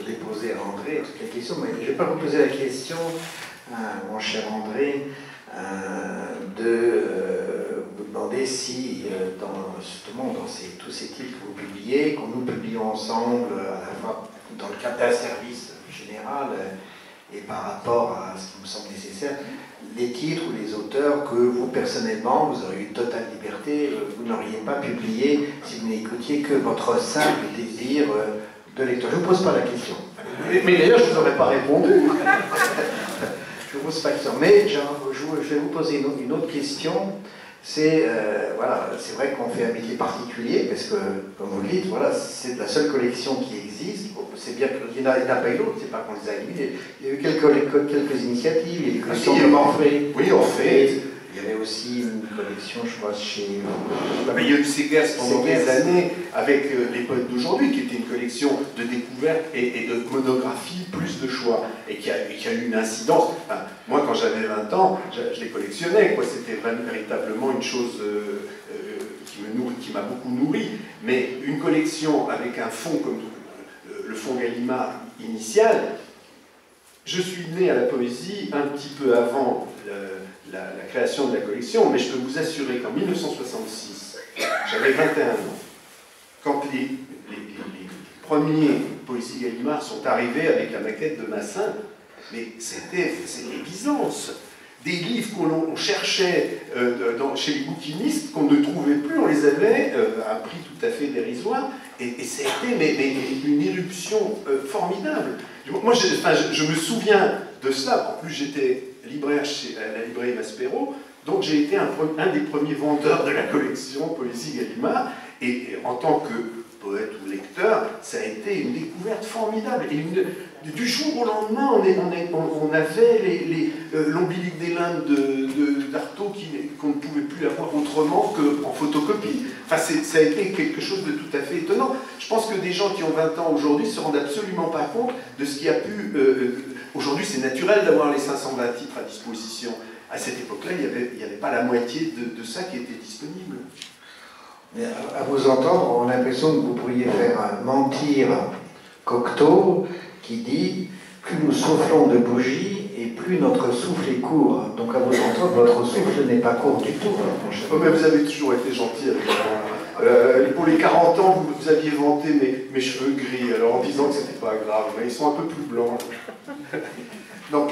je l'ai posé à André, toutes les questions, mais je vais pas reposer la question à mon cher André de vous demander si, justement, dans tous ces titres que vous publiez, quand nous publions ensemble, à la fois dans le cadre d'un service général et par rapport à ce qui me semble nécessaire, les titres ou les auteurs que vous, personnellement, vous aurez eu totale liberté, vous n'auriez pas publié si vous n'écoutiez que votre simple désir de lecteur. Je ne vous pose pas la question. Mais d'ailleurs, je ne vous aurais pas répondu. Je ne vous pose pas la question. Mais je vais vous poser une autre question. C'est voilà, c'est vrai qu'on fait un métier particulier, parce que, comme vous le dites, voilà, c'est la seule collection qui existe. Bon, c'est bien qu'il n'y en a pas eu d'autres, c'est pas qu'on les a éliminés. Il y a eu quelques initiatives, il y a eu des collections de Manfred. Oui, en fait. Il y avait aussi une collection, je crois, chez... Mais il y a eu Segers pendant des années, avec les poètes d'aujourd'hui, qui était une collection de découvertes et de monographies, plus de choix, et qui a eu une incidence. Enfin, moi, quand j'avais 20 ans, je les collectionnais, quoi. C'était véritablement une chose qui m'a beaucoup nourri. Mais une collection avec un fond comme le fonds Gallimard initial, je suis né à la poésie un petit peu avant la création de la collection, mais je peux vous assurer qu'en 1966, j'avais 21 ans, quand les premiers poésies Gallimard sont arrivés avec la maquette de Massin, mais c'était Byzance. Des livres qu'on cherchait chez les bouquinistes, qu'on ne trouvait plus, on les avait à un prix tout à fait dérisoire, et c'était mais une éruption formidable. Moi, je me souviens de cela. En plus, j'étais libraire à la librairie Maspero, donc j'ai été un des premiers vendeurs de la collection Poésie Gallimard, et en tant que poète ou lecteur, ça a été une découverte formidable. Et du jour au lendemain, on avait l'ombilique des limbes d'Artaud qu'on ne pouvait plus avoir autrement qu'en photocopie. Enfin, ça a été quelque chose de tout à fait étonnant. Je pense que des gens qui ont 20 ans aujourd'hui ne se rendent absolument pas compte de ce qui a pu... Aujourd'hui, c'est naturel d'avoir les 520 titres à disposition. À cette époque-là, il n'y avait pas la moitié de ça qui était disponible. Mais à vous entendre, on a l'impression que vous pourriez faire mentir Cocteau, qui dit « Plus nous soufflons de bougies, et plus notre souffle est court. » Donc à vous entendre, votre souffle n'est pas court du tout. Oh, mais vous avez toujours été gentil avec moi. Pour les 40 ans, vous aviez vanté mes cheveux gris, alors en disant que c'était pas grave, mais ils sont un peu plus blancs. Donc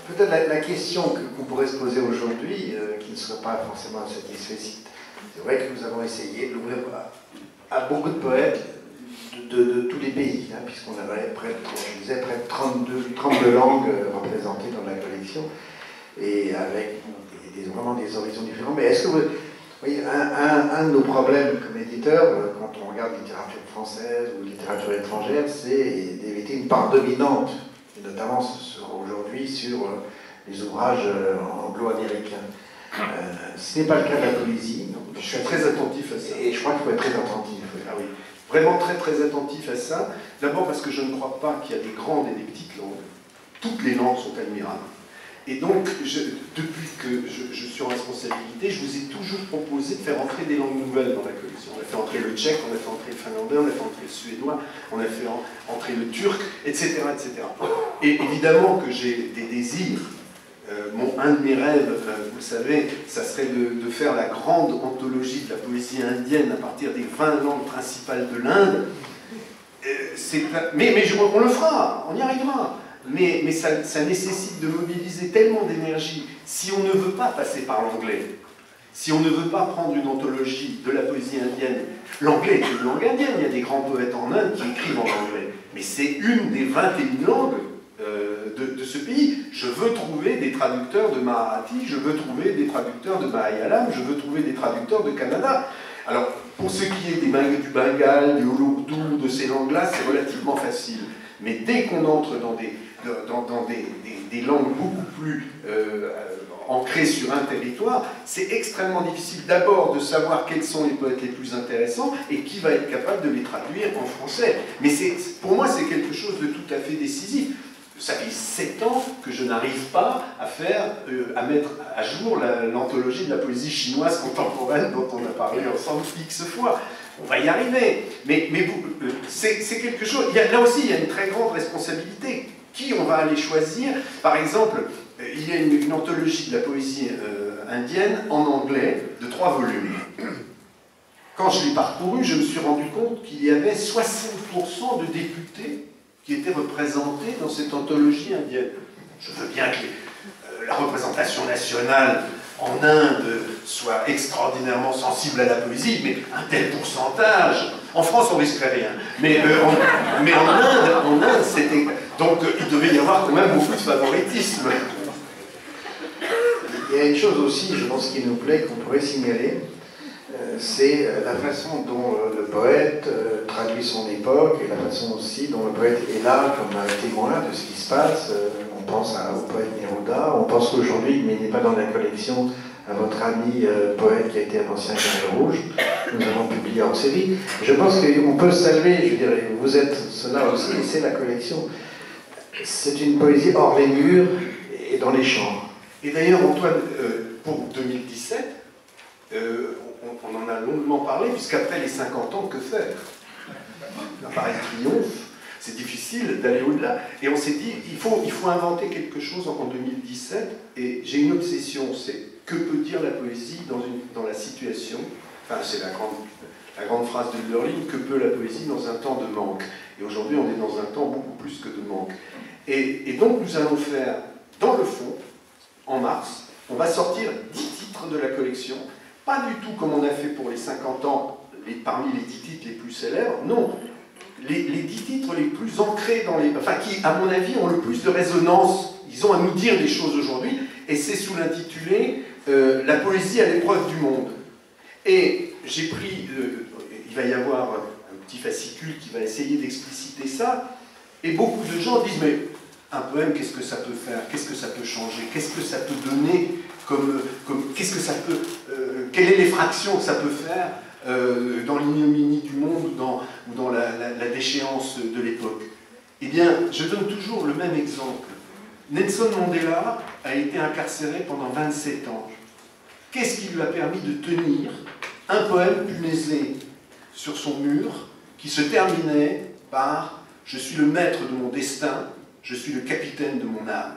peut-être la question qu'on pourrait se poser aujourd'hui, qui ne serait pas forcément satisfaite, c'est vrai que nous avons essayé de l'ouvrir à beaucoup de poètes de tous les pays, hein, puisqu'on avait près de 32 langues représentées dans la collection, et avec vraiment des horizons différents. Mais est-ce que vous voyez, un de nos problèmes comme éditeur, quand on regarde littérature française ou littérature étrangère, c'est d'éviter une part dominante, et notamment aujourd'hui sur les ouvrages anglo-américains. Ce n'est pas le cas de la poésie. Je suis très attentif à ça. Et je crois qu'il faut être très attentif. Ah oui, vraiment très très attentif à ça. D'abord parce que je ne crois pas qu'il y a des grandes et des petites langues. Toutes les langues sont admirables. Et donc, depuis que je suis en responsabilité, je vous ai toujours proposé de faire entrer des langues nouvelles dans la collection. On a fait entrer le tchèque, on a fait entrer le finlandais, on a fait entrer le suédois, on a fait entrer le turc, etc. etc. Et évidemment que j'ai des désirs. Un de mes rêves, vous le savez, ça serait de faire la grande anthologie de la poésie indienne à partir des 20 langues principales de l'Inde. Mais on le fera, on y arrivera. Mais ça nécessite de mobiliser tellement d'énergie. Si on ne veut pas passer par l'anglais, si on ne veut pas prendre une anthologie de la poésie indienne, l'anglais est une langue indienne, il y a des grands poètes en Inde qui écrivent en anglais, mais c'est une des 21 langues de ce pays. Je veux trouver des traducteurs de Marathi, je veux trouver des traducteurs de Malayalam, je veux trouver des traducteurs de Kannada. Alors, pour ce qui est du Bengale, du Urdu, de ces langues-là, c'est relativement facile. Mais dès qu'on entre dans des langues beaucoup plus ancrées sur un territoire, c'est extrêmement difficile d'abord de savoir quels sont les poètes les plus intéressants et qui va être capable de les traduire en français. Mais pour moi, c'est quelque chose de tout à fait décisif. Ça fait 7 ans que je n'arrive pas à mettre à jour l'anthologie de la poésie chinoise contemporaine dont on a parlé ensemble X fois. on va y arriver. Mais c'est quelque chose... Là aussi, il y a une très grande responsabilité. Qui on va aller choisir? Par exemple, il y a une anthologie de la poésie indienne en anglais de 3 volumes. Quand je l'ai parcouru, je me suis rendu compte qu'il y avait 60% de députés qui étaient représentés dans cette anthologie indienne. Je veux bien que la représentation nationale en Inde soit extraordinairement sensible à la poésie, mais un tel pourcentage, en France on risquerait rien, mais en Inde c'était... Donc il devait y avoir quand même beaucoup de favoritisme. Il y a une chose aussi, je pense, qui nous plaît, qu'on pourrait signaler, c'est la façon dont le poète traduit son époque et la façon aussi dont le poète est là comme un témoin de ce qui se passe. On pense au poète Neruda, on pense aujourd'hui, mais il n'est pas dans la collection, à votre ami poète qui a été un ancien Khmer Rouge. Nous avons publié hors série. Je pense qu'on peut saluer, je dirais, vous êtes cela aussi, et c'est la collection. C'est une poésie hors les murs et dans les champs. Et d'ailleurs, Antoine, pour 2017, on en a longuement parlé, puisqu'après les 50 ans, que faire? L'appareil triomphe, c'est difficile d'aller au-delà. Et on s'est dit, il faut inventer quelque chose en 2017, et j'ai une obsession, c'est que peut dire la poésie dans la situation, enfin c'est la grande phrase de Hölderlin, que peut la poésie dans un temps de manque? Et aujourd'hui, on est dans un temps beaucoup plus que de manque. Et donc, nous allons faire, dans le fond, en mars, on va sortir 10 titres de la collection, pas du tout comme on a fait pour les 50 ans, parmi les 10 titres les plus célèbres, non, les 10 titres les plus ancrés dans les... Enfin, qui, à mon avis, ont le plus de résonance, ils ont à nous dire des choses aujourd'hui, et c'est sous l'intitulé La poésie à l'épreuve du monde. Et j'ai pris... il va y avoir un petit fascicule qui va essayer d'expliciter ça, et beaucoup de gens disent, mais un poème, qu'est-ce que ça peut faire? Qu'est-ce que ça peut changer? Qu'est-ce que ça peut donner qu'est-ce que ça peut... quelle est l'effraction que ça peut faire dans l'ignominie du monde ou dans la déchéance de l'époque? Eh bien, je donne toujours le même exemple. Nelson Mandela a été incarcéré pendant 27 ans. Qu'est-ce qui lui a permis de tenir un poème punaisé sur son mur qui se terminait par « Je suis le maître de mon destin, je suis le capitaine de mon âme ».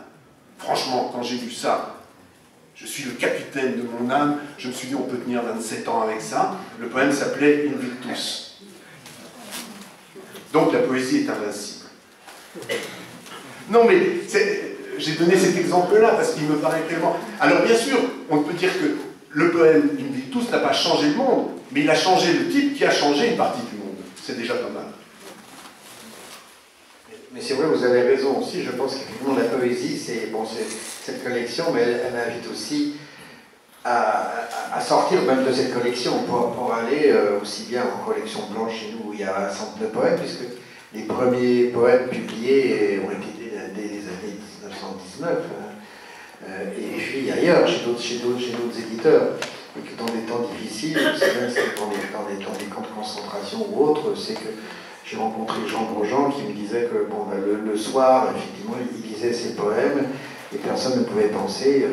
Franchement, quand j'ai lu ça, je suis le capitaine de mon âme, je me suis dit on peut tenir 27 ans avec ça. Le poème s'appelait Invictus. Donc la poésie est invincible. Non mais j'ai donné cet exemple-là parce qu'il me paraît tellement... Alors bien sûr, on peut dire que le poème Invictus n'a pas changé le monde, mais il a changé le type qui a changé une partie du monde. C'est déjà pas mal. Mais c'est vrai, vous avez raison aussi, je pense qu'effectivement la poésie, c'est cette collection, mais elle invite aussi à sortir même de cette collection pour aller aussi bien en collection blanche chez nous où il y a un centre de poèmes, puisque les premiers poèmes publiés ont été dès les années 1919, et puis ailleurs, chez d'autres éditeurs, et que dans des temps difficiles, même dans des camps de concentration ou autres, c'est que j'ai rencontré Jean Grosjean qui me disait que bon, le soir, effectivement, il lisait ses poèmes et personne ne pouvait penser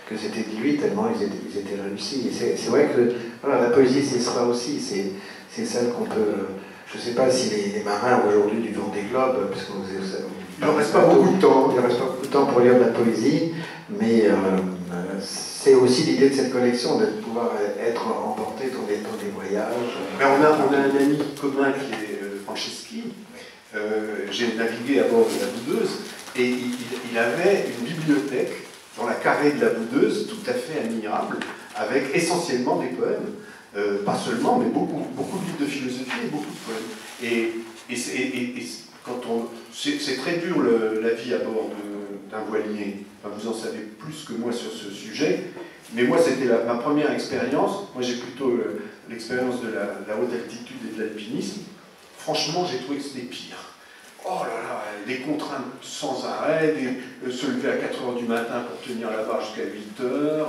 que c'était de lui tellement ils étaient réussis. Et c'est vrai que voilà, la poésie, c'est cela aussi, c'est celle qu'on peut... Je ne sais pas si les marins aujourd'hui du Vendée Globe, parce qu'il ne reste pas beaucoup de temps, il reste pas beaucoup de temps pour lire de la poésie, mais c'est aussi l'idée de cette collection, de pouvoir être emporté dans des voyages. Mais on a un ami commun qui est Franceschi. J'ai navigué à bord de la Boudeuse et il avait une bibliothèque dans la carrée de la Boudeuse tout à fait admirable, avec essentiellement des poèmes. Pas seulement, mais beaucoup de livres de philosophie et beaucoup de poèmes. C'est très dur la vie à bord d'un voilier. Enfin, vous en savez plus que moi sur ce sujet, mais moi c'était ma première expérience. Moi j'ai plutôt l'expérience de la haute altitude et de l'alpinisme. Franchement, j'ai trouvé que c'était pire. Oh là là, des contraintes sans arrêt, se lever à 4h du matin pour tenir la barre jusqu'à 8h.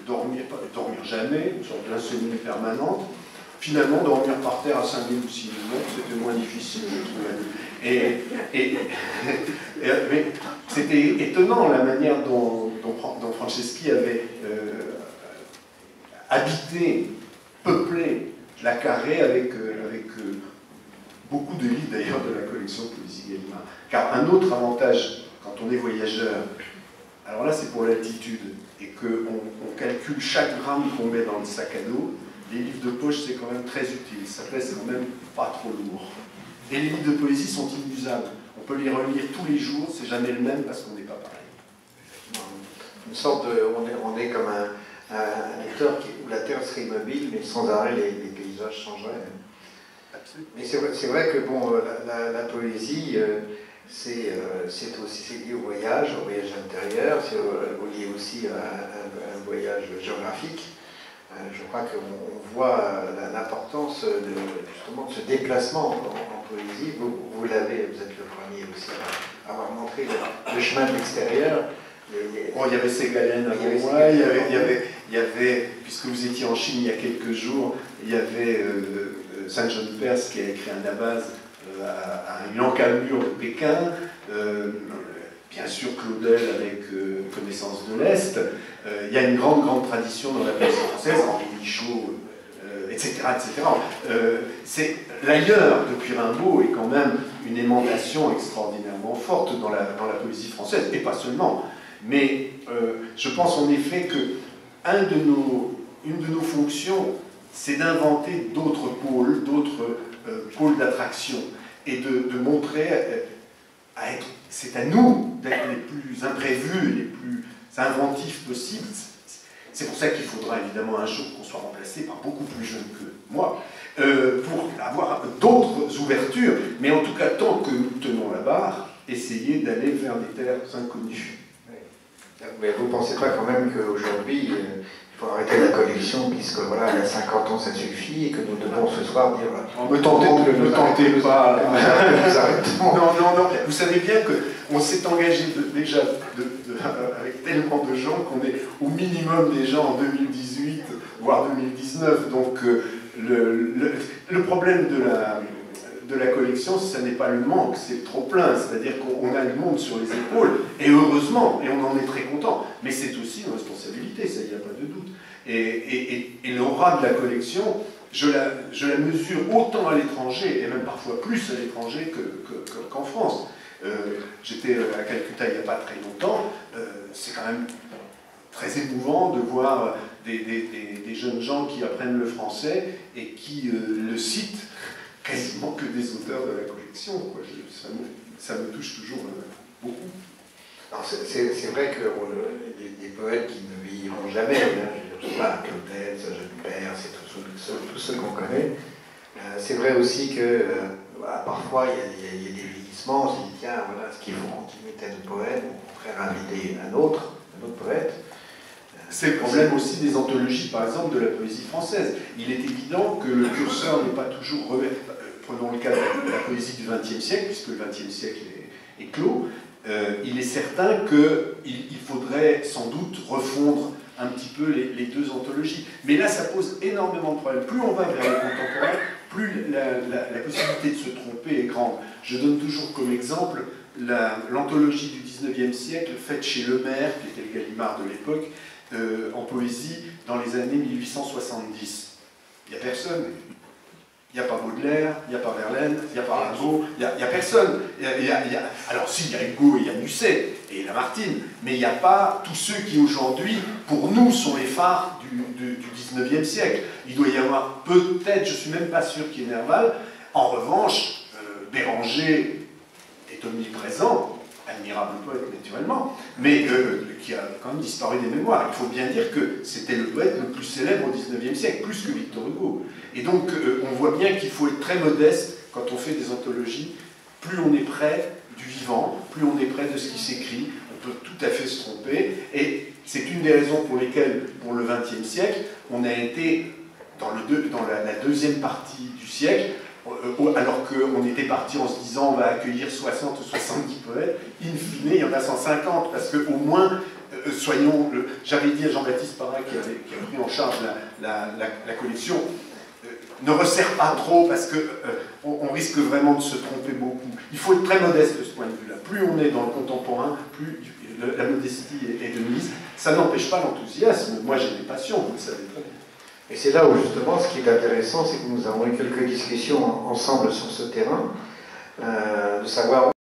Dormir jamais, une sorte d'insomnie permanente. Finalement, dormir par terre à 5000 ou 6000 mètres, c'était moins difficile, je trouvais. Mais c'était étonnant la manière dont Franceschi avait habité, peuplé la Carré avec beaucoup de livres d'ailleurs de la collection Poésie Gallimard. Car un autre avantage quand on est voyageur, alors là c'est pour l'altitude, et qu'on calcule chaque gramme qu'on met dans le sac à dos, les livres de poche c'est quand même très utile, ça pèse quand même pas trop lourd. Et les livres de poésie sont inusables, on peut les relire tous les jours, c'est jamais le même parce qu'on n'est pas pareil. Une sorte de, on est comme un lecteur où la terre serait immobile, mais sans arrêt les paysages changeraient. Absolument. Mais c'est vrai que bon, la poésie, c'est lié au voyage intérieur, c'est lié aussi à un voyage géographique. Je crois qu'on voit l'importance justement de ce déplacement en poésie. Vous êtes le premier aussi à avoir montré le chemin de l'extérieur. Bon, il y avait Ségalen avant moi, il y avait, puisque vous étiez en Chine il y a quelques jours, il y avait Saint-Jean de Perse qui a écrit un abase à une encalmure de Pékin, bien sûr Claudel avec Connaissance de l'Est. Il y a une grande tradition dans la poésie française, Henri Michaud, etc. L'ailleurs depuis Rimbaud est quand même une émanation extraordinairement forte dans la poésie française, et pas seulement. Mais je pense en effet que une de nos fonctions, c'est d'inventer d'autres pôles d'attraction, et de montrer c'est à nous d'être les plus imprévus, les plus inventifs possibles. C'est pour ça qu'il faudra évidemment un jour qu'on soit remplacé par beaucoup plus jeunes que moi, pour avoir d'autres ouvertures, mais en tout cas, tant que nous tenons la barre, essayer d'aller vers des terres inconnues. Mais vous ne pensez pas quand même qu'aujourd'hui, il faut arrêter la collection, puisque voilà, il y a 50 ans ça suffit, et que nous devons ce soir dire ne tentez pas. Nous arrêtons. Non. Vous savez bien qu'on s'est engagé déjà avec tellement de gens qu'on est au minimum déjà en 2018, voire 2019. Donc le problème de la collection, ce n'est pas le manque, c'est le trop-plein. C'est-à-dire qu'on a le monde sur les épaules, et heureusement, et on en est très content. Mais c'est aussi une responsabilité, ça, il n'y a pas de doute. Et l'aura de la collection, je la mesure autant à l'étranger, et même parfois plus à l'étranger qu'en France. J'étais à Calcutta il n'y a pas très longtemps, c'est quand même très émouvant de voir des jeunes gens qui apprennent le français et qui le citent quasiment que des auteurs de la collection. Quoi. Ça me touche toujours beaucoup. C'est vrai que des poètes qui ne vieilliront jamais, je ne sais pas, Claudel, Saint-Jean de Perse, c'est tous ceux qu'on connaît. C'est vrai aussi que parfois il y a des vieillissements, on se dit tiens, voilà, est-ce qu'il faut continuer tel poète, ou au contraire inviter un autre poète. C'est le problème aussi des anthologies, par exemple, de la poésie française. Il est évident que le curseur n'est pas toujours... Prenons le cas de la poésie du XXe siècle, puisque le XXe siècle est clos. Il est certain qu'il faudrait sans doute refondre un petit peu les deux anthologies. Mais là, ça pose énormément de problèmes. Plus on va vers le contemporain, plus la possibilité de se tromper est grande. Je donne toujours comme exemple l'anthologie du XIXe siècle faite chez Lemaire, qui était le Gallimard de l'époque, en poésie dans les années 1870. Il n'y a personne. Il n'y a pas Baudelaire, il n'y a pas Verlaine, il n'y a pas Rimbaud, il n'y a personne. Alors si, il y a Hugo, il y a Musset et Lamartine, mais il n'y a pas tous ceux qui aujourd'hui, pour nous, sont les phares du 19e siècle. Il doit y avoir peut-être, je ne suis même pas sûr qu'il y ait Nerval. En revanche, Béranger est omniprésent, admirable poète naturellement, mais qui a quand même disparu des mémoires. Il faut bien dire que c'était le poète le plus célèbre au XIXe siècle, plus que Victor Hugo. Et donc on voit bien qu'il faut être très modeste quand on fait des anthologies. Plus on est près du vivant, plus on est près de ce qui s'écrit, on peut tout à fait se tromper. Et c'est une des raisons pour lesquelles, pour le XXe siècle, on a été dans la deuxième partie du siècle, alors qu'on était parti en se disant on va accueillir 60 ou 70 poètes, in fine il y en a 150, parce qu'au moins, j'avais dit à Jean-Baptiste Parra qui a pris en charge la collection, ne resserre pas trop, parce qu'on risque vraiment de se tromper beaucoup. Il faut être très modeste de ce point de vue-là. Plus on est dans le contemporain, plus la modestie est de mise. Ça n'empêche pas l'enthousiasme. Moi j'ai des passions, vous le savez très bien. Et c'est là où justement ce qui est intéressant, c'est que nous avons eu quelques discussions ensemble sur ce terrain, de savoir